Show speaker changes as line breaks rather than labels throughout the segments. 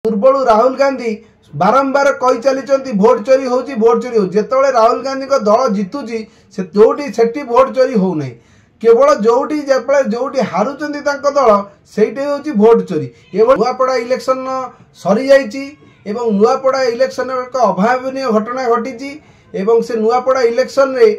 पूर्व राहुल गांधी बारंबार कही चली भोट चोरी होची भोट चोरी हो जिते राहुल गांधी को दल जितुची जोटी सेठी भोट चोरी हो नहीं केवल जोटी जोटी हारुचंती दल सेठी होची भोट चोरी एवं नुआपड़ा इलेक्शन सरी जाइए एवं नुआपड़ा इलेक्शन एक अभावनीय घटना घटी एवं से नुआपड़ा इलेक्शन रे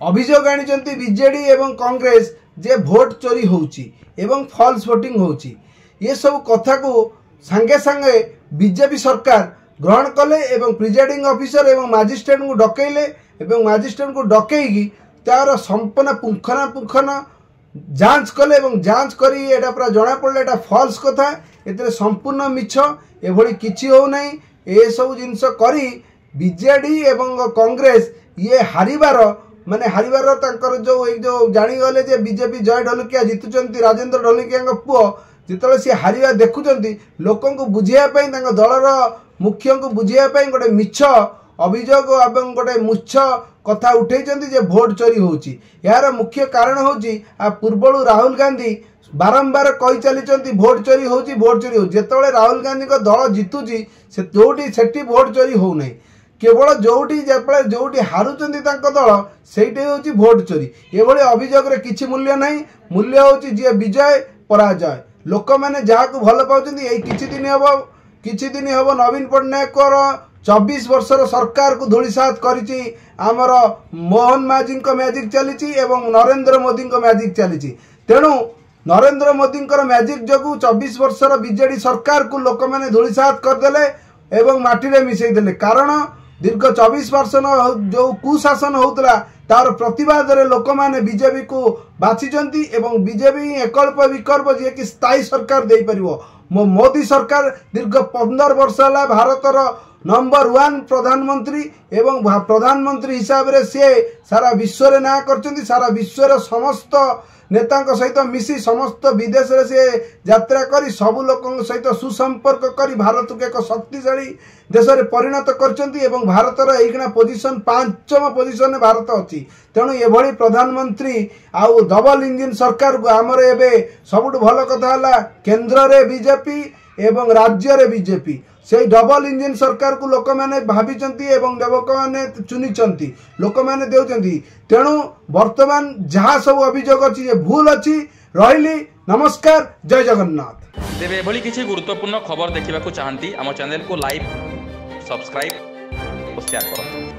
अभियोग आनी बीजेडी एवं कांग्रेस जे भोट चोरी होची एवं फॉल्स वोटिंग होची ये सब कथा को सांगे सांगे बीजेपी सरकार ग्रहण कले एवं प्रिजाइडिंग ऑफिसर एवं मजिस्ट्रेट को डकैले एवं मजिस्ट्रेट को डकैकी तार संपूर्ण पुंखानुपुंखन जांच कले एवं जांच करी एटा पूरा जना पड़े एटा फॉल्स कथा एते संपूर्ण मिछ एभली किछि हो नै ए सब जिंस करी बीजेडी एवं कांग्रेस ये हारिबार माने हारिबार तांकर जो जानी गले जे बीजेपी जय ढोलकिया जितुचंती राजेंद्र ढोलकिया पुओ जिते सी हारिया देखुंट लोक बुझाई दलर मुख्य को बुझाई गोटे मिछ अभियोग एवं गोटे मुछ कथा उठे भोट चोरी होची यार मुख्य कारण होची पूर्व राहुल गांधी बारंबार कही चली भोट चोरी होची भोट चोरी हो जिते राहुल गांधी को दल जितुची जोटी सेठी भोट चोरी हो नहीं केवल जोटी जोटी हारुचंती दल सेठी होची भोट चोरी एभली अभियोग रे किछि मूल्य नहीं मूल्य होची जे विजय पराजय लोक मैंने जहाँ को भल पाँच किछि दिन हम नवीन पट्टनायक 24 वर्षर सरकार को धूलिसात करिछि आमर मोहन माझी मैजिक चली एवं नरेंद्र मोदी मैजिक चली तेणु नरेंद्र मोदी मैजिक जो 24 वर्षर बीजेडी सरकार को लोक मैंने धूलिसात करदे एवं माटी मिसईदे कारण दीर्घ 24 वर्ष जो कुशासन होता तार प्रतिवाद रे लोक माने बीजेपी को बाछिचंती एवं बीजेपी एकल्प विकल्प जे कि स्थायी सरकार दे परिवो मोदी सरकार दीर्घ 15 वर्ष है भारतर नंबर 1 प्रधानमंत्री एवं प्रधानमंत्री हिसाब रे से सारा विश्व रे ना करचंती सारा विश्व समस्त नेता सहित मिसी समस्त विदेश रे से यात्रा करी सब लोक सहित सुसंपर्क करी भारत को एक शक्तिशाली देश में परिणत करचंती एवं भारतर एइकना पोजिशन 5म पोजिशन में भारत अच्छी तेणु एभली प्रधानमंत्री आउ डबल इंजिन सरकार को आमर एबे सबुठ भल कथा है केंद्र रे बीजेपी एवं राज्य रे बीजेपी से डबल इंजिन सरकार को लोक मैंने भाविचंती एवं लोक मैंने चुनिचंती लोक मैंने देउचंती तेणु वर्तमान जहाँ सब अभियोग अच्छी भूल अच्छी रही नमस्कार जय जगन्नाथ।
तेरे एभली किसी गुरुत्वपूर्ण खबर देखा चाहती आम चैनल को लाइक सब्सक्राइब और शेयर करूँ।